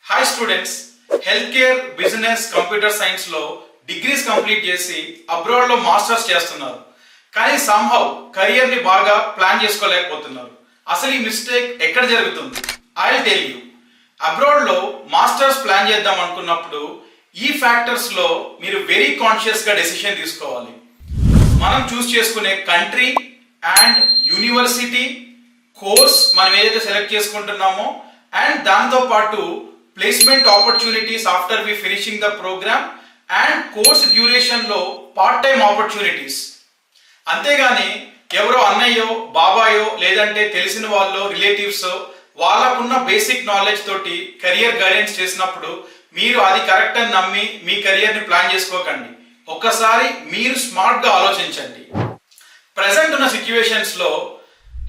Hi students, health care, business, computer science లో degrees complete చేసి abroad లో masters చేస్తున్నారు. కానీ సంహౌ కెరియర్ ని బాగా ప్లాన్ చేసుకోలేకపోతున్నారు. అసలు ఈ మిస్టేక్ ఎక్కడ జరుగుతుంది? I will tell you. Abroad లో మాస్టర్స్ ప్లాన్ చేద్దాం అనుకున్నప్పుడు ఈ ఫ్యాక్టర్స్ లో మీరు వెరీ కాన్షియస్ గా డెసిషన్ తీసుకోవాలి. మనం చూస్ చేసుకునే కంట్రీ అండ్ యూనివర్సిటీ, కోర్స్ మనం ఏదైతే సెలెక్ట్ చేసుకుంటున్నామో అండ్ దాంతో పాటు placement opportunities after we finishing the program and course duration లో పార్ట్ టైం ఆపర్చునిటీస్. అంతేగాని ఎవరో అన్నయ్యో, బాబాయో, లేదంటే తెలిసిన వాళ్ళు, రిలేటివ్స్ వాళ్ళకున్న బేసిక్ నాలెడ్జ్ తోటి కెరియర్ గైడెన్స్ చేసినప్పుడు మీరు అది కరెక్ట్ అని నమ్మి మీ కెరియర్ ని ప్లాన్ చేసుకోకండి. ఒక్కసారి మీరు స్మార్ట్ గా ఆలోచించండి. ప్రెసెంట్ ఉన్న సిచ్యువేషన్స్ లో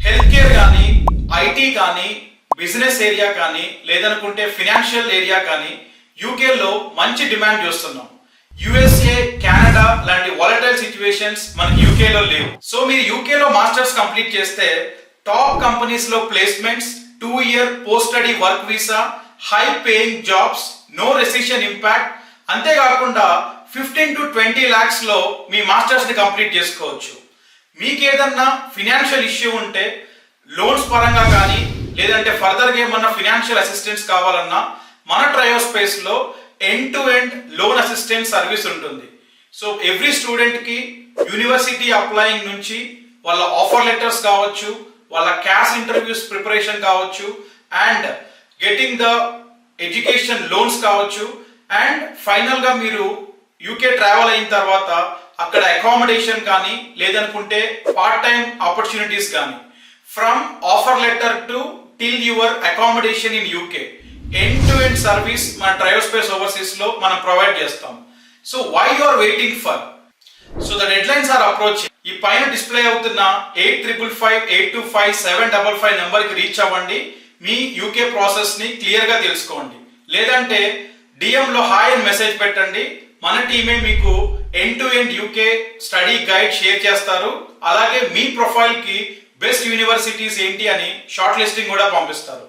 హెల్త్ కేర్ కానీ, ఐటీ కానీ, బిజినెస్ ఏరియా కానీ, లేదనుకుంటే ఫినాన్షియల్ ఏరియా కానీ యూకేలో మంచి డిమాండ్ చూస్తున్నాం. యుఎస్ఏ, కెనడా లాంటి వాలటైల్ సిచ్యువేషన్స్ మనకి యూకేలో లేవు. సో మీరు యూకేలో మాస్టర్స్ కంప్లీట్ చేస్తే టాప్ కంపెనీస్ లో placements, 2 year post study work visa, high paying jobs, no recession impact, అంతేకాకుండా 15 to 20 lakhs లో మీ మాస్టర్స్ ని కంప్లీట్ చేసుకోవచ్చు. మీకు ఏదన్నా ఫినాన్షియల్ ఇష్యూ ఉంటే లోన్స్ పరంగా కానీ, లేదంటే ఫర్దర్ గా ఏమన్నా ఫినాన్షియల్ అసిస్టెన్స్ కావాలన్నా మన ట్రయోస్పేస్ లో end to end loan assistance service ఉంటుంది. సో ఎవ్రీ స్టూడెంట్ కి యూనివర్సిటీ అప్లయింగ్ నుంచి వాళ్ళ ఆఫర్ లెటర్స్ కావచ్చు, వాళ్ళ క్యాష్ ఇంటర్వ్యూస్ ప్రిపరేషన్ కావచ్చు, and getting the education loans కావచ్చు, అండ్ ఫైనల్ గా మీరు యూకే ట్రావెల్ అయిన తర్వాత అక్కడ అకామిడేషన్ కానీ, లేదనుకుంటే పార్ట్ టైం ఆపర్చునిటీస్ కానీ, from offer letter to till your accommodation in UK, end to end service మన ట్రయోస్పేస్ ఓవర్సీస్ లో మనం ప్రొవైడ్ చేస్తాం. So why you are waiting for? So the deadlines are approach. ఈ పైన డిస్ప్లే అవుతున్న 8555825755 నెంబర్ కి రీచ్ అవ్వండి. మీ యూకే ప్రాసెస్ ని క్లియర్ గా తెలుసుకోండి. లేదంటే డిఎం లో హాయ్ అని మెసేజ్ పెట్టండి. మన టీమే మీకు end to end UK study guide share చేస్తారు. అలాగే మీ ప్రొఫైల్ కి బెస్ట్ యూనివర్సిటీస్ ఏంటి అని షార్ట్ లిస్టింగ్ కూడా పంపిస్తారు.